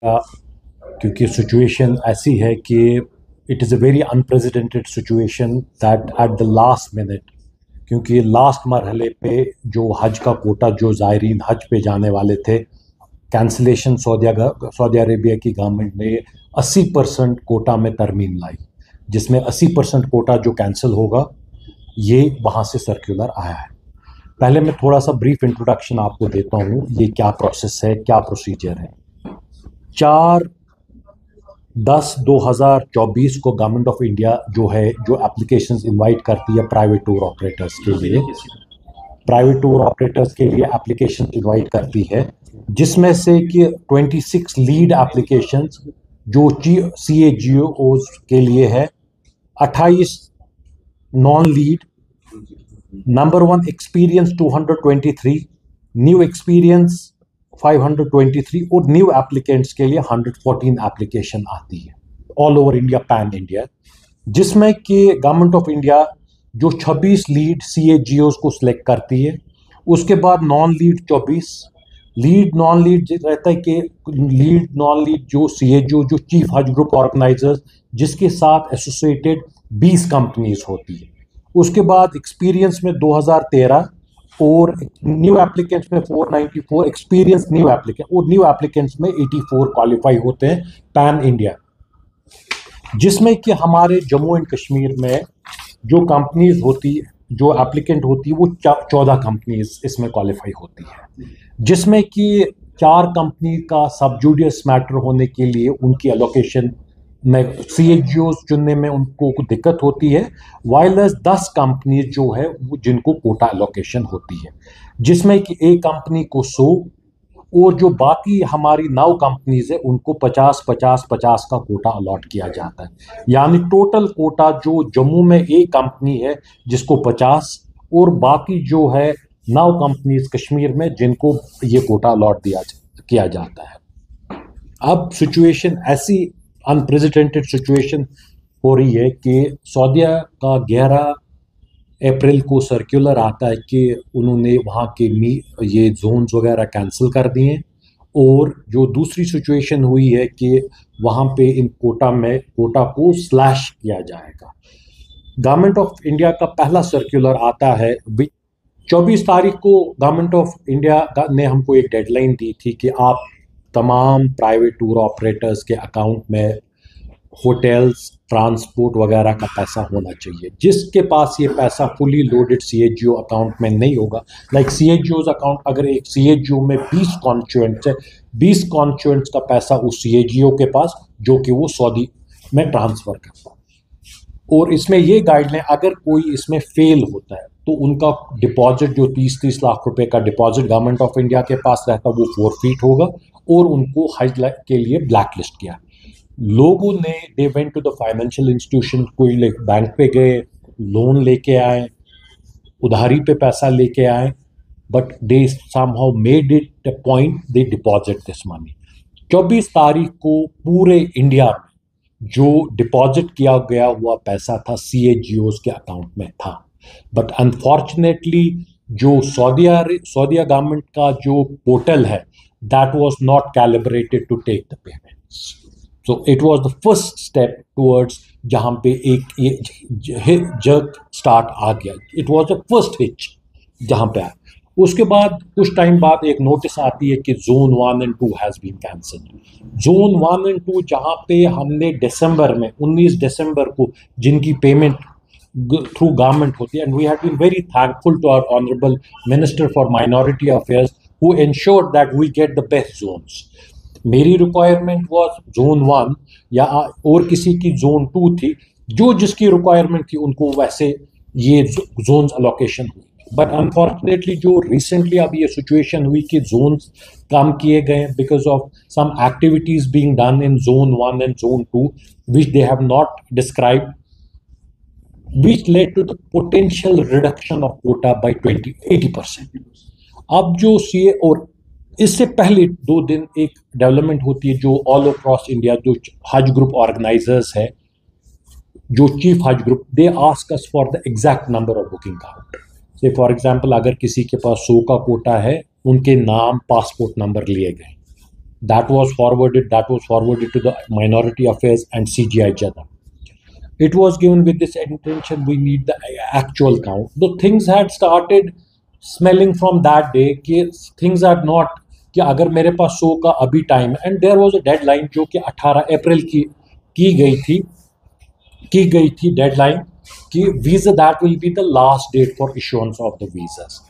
क्योंकि सिचुएशन ऐसी है कि it is a very unprecedented situation that at the last minute, क्योंकि लास्ट मरहले पे जो हज का कोटा जो ज़ायरीन हज पे जाने वाले थे, कैंसिलेशन सऊदी अरेबिया की गवर्नमेंट ने 80% कोटा में तरमीम लाई, जिसमें 80% कोटा जो कैंसिल होगा, ये वहाँ से सर्कुलर आया है। पहले मैं थोड़ा सा ब्रीफ इंट्रोडक्शन आपको देता हूँ, ये क्या प्रोसेस है, क्या प्रोसीजर है। 4/10/2024 को गवर्नमेंट ऑफ इंडिया जो है जो एप्लीकेशंस इनवाइट करती है प्राइवेट टूर ऑपरेटर्स के लिए एप्लीकेशन इनवाइट करती है, जिसमें से कि 26 लीड एप्लीकेशंस जो CAGOs के लिए है, 28 non lead, number 1 experience 223, new experience 523 और न्यू एप्लीकेंट्स के लिए 114 एप्लीकेशन आती है all over India, pan India, जिसमें कि गवर्नमेंट ऑफ इंडिया जो 26 लीड CAGOs को सिलेक्ट करती है। उसके बाद non lead 24, lead non lead रहता है कि लीड नॉन लीड जो CAGO जो चीफ हज ग्रुप ऑर्गेनाइजर्स जिसके साथ एसोसिएटेड 20 कंपनीज होती है। उसके बाद एक्सपीरियंस में 2013 और न्यू एप्लीकेंट्स में 494, एक्सपीरियंस न्यू एप्लीकेंट और न्यू एप्लीकेंट्स में 84 क्वालिफाई होते हैं पैन इंडिया, जिसमें कि हमारे जम्मू एंड कश्मीर में जो कंपनीज होती है, जो एप्लीकेंट होती है, वो 14 कंपनीज इसमें क्वालिफाई होती है, जिसमें कि 4 कंपनी का सब जुडिशियल मैटर होने के लिए उनकी एलोकेशन में CAGOs चुनने में उनको कुछ दिक्कत होती है, वाइलस 10 कंपनी जो है वो जिनको कोटा एलोकेशन होती है, जिसमें कि एक कंपनी को 100 और जो बाकी हमारी 9 कंपनीज है उनको 50-50-50 का कोटा अलॉट किया जाता है। यानी टोटल कोटा जो जम्मू में एक कंपनी है जिसको 50 और बाकी जो है 9 कंपनीज कश्मीर में जिनको ये कोटा अलॉट किया जाता है। अब सिचुएशन ऐसी अनप्रेसिडेंटेड सिचुएशन हो रही है कि सऊदीया का 11 अप्रैल को सर्कुलर आता है कि उन्होंने वहाँ के ये जोन्स वगैरह कैंसिल कर दिए, और जो दूसरी सिचुएशन हुई है कि वहाँ पे इन कोटा को स्लैश किया जाएगा। गवर्नमेंट ऑफ इंडिया का पहला सर्कुलर आता है 24 तारीख को। गवर्नमेंट ऑफ इंडिया ने हमको एक डेडलाइन दी थी कि आप तमाम प्राइवेट टूर ऑपरेटर्स के अकाउंट में होटल्स, ट्रांसपोर्ट वगैरह का पैसा होना चाहिए। जिसके पास ये पैसा फुली लोडेड CAGO अकाउंट में नहीं होगा, लाइक CAGOs अकाउंट, अगर एक CAGO में 20 कॉन्स्टिट्यूएंट्स है, 20 कॉन्स्टिट्यूएंट्स का पैसा उस CAGO के पास जो कि वो सऊदी में ट्रांसफ़र करता है। और इसमें ये गाइडलाइन, अगर कोई इसमें फेल होता है तो उनका डिपॉजिट जो 30-30 लाख रुपए का डिपॉजिट गवर्नमेंट ऑफ इंडिया के पास रहता है वो फोरफीट होगा, और उनको हज के लिए ब्लैक लिस्ट किया। लोगों ने they went to the financial institution, कोई बैंक पे गए, लोन लेके आए, उधारी पे पैसा लेके आए, but they somehow made it a point they deposit this money. 24 तारीख को पूरे इंडिया में जो डिपॉजिट किया गया हुआ पैसा था CAGOs के अकाउंट में था, बट अनफॉर्चुनेटली जो सऊदीया गवर्नमेंट का जो पोर्टल है that was not calibrated to take the payments. So it was the first step towards जहाँ पे एक जर्क स्टार्ट आ गया। It was the first hitch जहाँ पे आया। उसके बाद कुछ टाइम बाद एक नोटिस आती है कि Zone 1 and 2 has been cancelled। Zone 1 and 2 जहाँ पे हमने दिसंबर में 19 दिसंबर को जिनकी पेमेंट थ्रू गवर्नमेंट होती है, and we have been very thankful to our honorable Minister for Minority Affairs who ensured that we get the best zones. मेरी requirement was Zone 1 या और किसी की Zone 2 थी, जो जिसकी रिक्वायरमेंट थी उनको वैसे ये जोन्स अलोकेशन हुई। बट अनफॉर्चुनेटली जो रिसेंटली अब ये सिचुएशन हुई कि जोन्स कम किए गए because of some activities being done in Zone 1 and Zone 2 which they have not described, which led to the potential reduction of quota by 80%। अब जो CA और इससे पहले 2 दिन एक डेवलपमेंट होती है जो ऑल अक्रॉस इंडिया जो हज ग्रुप ऑर्गेनाइजर्स है, जो चीफ हज group, they ask us for the exact number of booking count. से फॉर एग्जांपल अगर किसी के पास 100 का कोटा है, उनके नाम, पासपोर्ट नंबर लिए गए, That was forwarded to the Minority Affairs and CGI Jeddah. It was given with this intention, we need the actual count. The things had started smelling from that day कि things are not कि अगर मेरे पास 100 का अभी time, and there was a deadline जो कि 18 अप्रैल की गई थी डेडलाइन कि visa that will be the last date for issuance of the visas.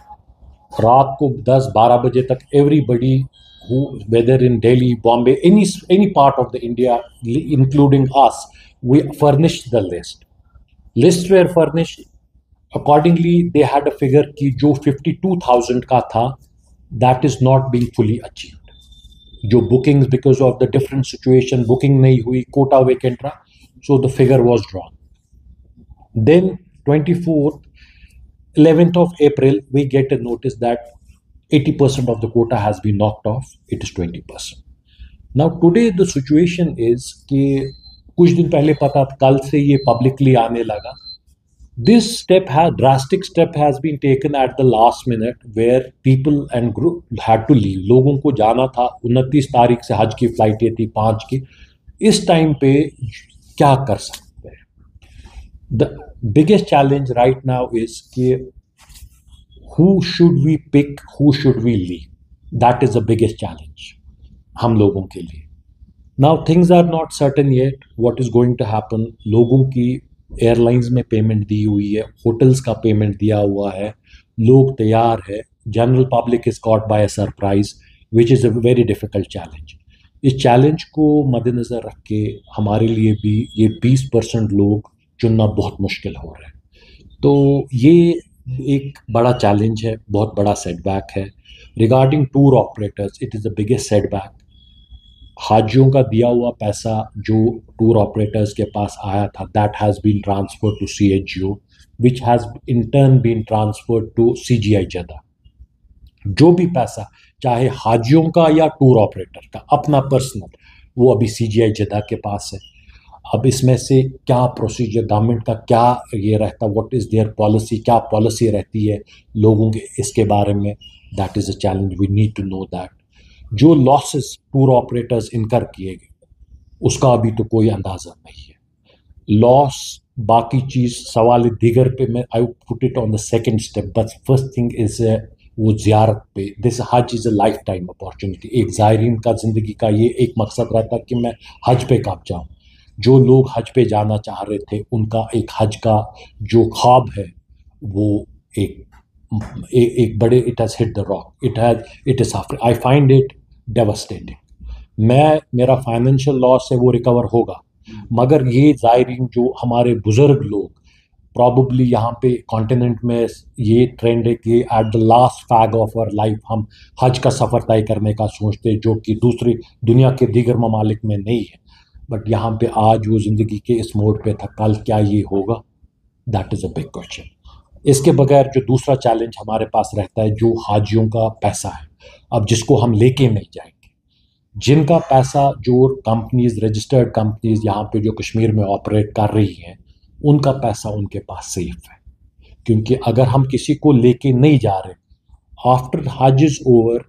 रात को 10-12 बजे तक everybody who, whether in Delhi, Bombay, any part of the India, including us, we furnished the list. Lists were furnished. Accordingly, they had a figure कि जो 52,000 का था, that is not being fully achieved. जो bookings because of the different situation, booking नहीं हुई, quota vacant रहा, so the figure was drawn. Then 11th of April, we get a notice that 80% of the quota has been knocked off. It is 20%. Now today the situation is कि कुछ दिन पहले पता, कल से ये publicly आने लगा. This drastic step has been taken at the last minute where people and group had to leave. लोगों को जाना था, 29 तारीख से हज की फ्लाइट थी 5 की. इस टाइम पे क्या कर सकते हैं? The biggest challenge right now is कि who should we pick, who should we leave? That is the biggest challenge हम लोगों के लिए. Now things are not certain yet what is going to happen. लोगों की एयरलाइंस में payment दी हुई है, होटल्स का पेमेंट दिया हुआ है, लोग तैयार है. General public is caught by a surprise which is a very difficult challenge. इस चैलेंज को मद्देनज़र रख के हमारे लिए भी ये 20% लोग चुनना बहुत मुश्किल हो रहा है. तो ये एक बड़ा चैलेंज है, बहुत बड़ा सेटबैक है. Regarding tour operators, it is the biggest setback. हाजियों का दिया हुआ पैसा जो टूर ऑपरेटर्स के पास आया था, that has been transferred to CHGO, which has in turn been transferred to CGI Jeddah. जो भी पैसा, चाहे हाजियों का या टूर ऑपरेटर का अपना पर्सनल, वो अभी CGI Jeddah के पास है. अब इसमें से क्या प्रोसीजर, गवर्नमेंट का क्या ये रहता, व्हाट इज़ देयर पॉलिसी, क्या पॉलिसी रहती है लोगों के इसके बारे में, that is a challenge. We need to know that. जो लॉसेस टूर ऑपरेटर्स इनकर किए गए उसका अभी तो कोई अंदाज़ा नहीं है. लॉस बाकी चीज़ सवाल दीगर पे मैं I put it on the second step. But first thing is वो ज़ियारत पे. दिस हज is a life time opportunity. एक ज़ायरीन का ज़िंदगी का ये एक मकसद रहता कि मैं हज पे कब जाऊँ. जो लोग हज पे जाना चाह रहे थे उनका एक हज का जो ख्वाब है वो एक बड़े, it has hit the rock. It is I find it devastating. मेरा फाइनेंशियल लॉस है वो रिकवर होगा, मगर ये ज़ायरीन जो हमारे बुज़ुर्ग लोग प्रॉबली यहाँ पे कॉन्टिनेंट में ये ट्रेंड है कि at the last fag of our life हम हज का सफ़र तय करने का सोचते हैं, जो कि दूसरी दुनिया के दीगर ममालिक में नहीं है. बट यहाँ पे आज वो ज़िंदगी के इस मोड़ पे था, कल क्या ये होगा, that is a big question. इसके बगैर जो दूसरा चैलेंज हमारे पास रहता है, जो हाजियों का पैसा है, अब जिसको हम लेके नहीं जाएंगे, जिनका पैसा, जो कंपनीज, रजिस्टर्ड कंपनीज यहाँ पे जो कश्मीर में ऑपरेट कर रही हैं, उनका पैसा उनके पास सेफ है. क्योंकि अगर हम किसी को लेके नहीं जा रहे, आफ्टर हज इज़ ओवर,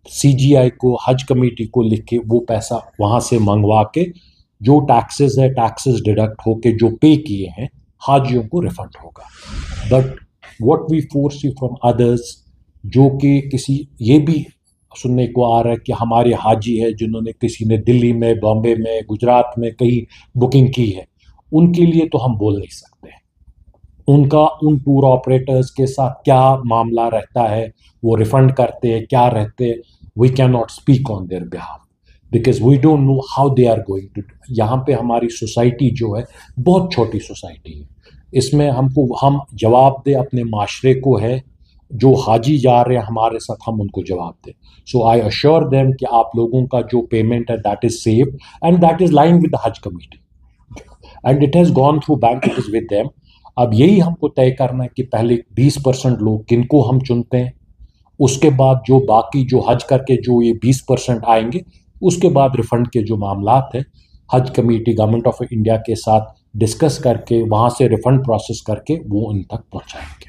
CGI को, हज कमेटी को लिख के वो पैसा वहाँ से मंगवा के जो टैक्सेस है, टैक्सेस डिडक्ट होके जो पे किए हैं हाजियों को रिफंड होगा. But what we force you from others, जो कि किसी ये भी सुनने को आ रहा है कि हमारे हाजी है जिन्होंने, किसी ने दिल्ली में, बॉम्बे में, गुजरात में कहीं बुकिंग की है, उनके लिए तो हम बोल नहीं सकते. उनका उन टूर ऑपरेटर्स के साथ क्या मामला रहता है, वो रिफंड करते हैं, क्या रहते हैं, we can not speak on their behalf because we don't know how they are going to. यहाँ पे हमारी सोसाइटी जो है बहुत छोटी सोसाइटी है. इसमें हम जवाब दे अपने माशरे को है, जो हाजी जा रहे हैं हमारे साथ, हम उनको जवाब दें. सो आई अश्योर देम कि आप लोगों का जो पेमेंट है that is safe and that is line with the Haj committee and it has gone through bank, it is with them. अब यही हमको तय करना है कि पहले 20% लोग किनको हम चुनते हैं, उसके बाद जो बाकी जो हज करके जो ये 20% आएंगे, उसके बाद रिफंड के जो मामलात हैं हज कमेटी गवर्नमेंट ऑफ इंडिया के साथ डिस्कस करके वहाँ से रिफंड प्रोसेस करके वो इन तक पहुँचाएंगे.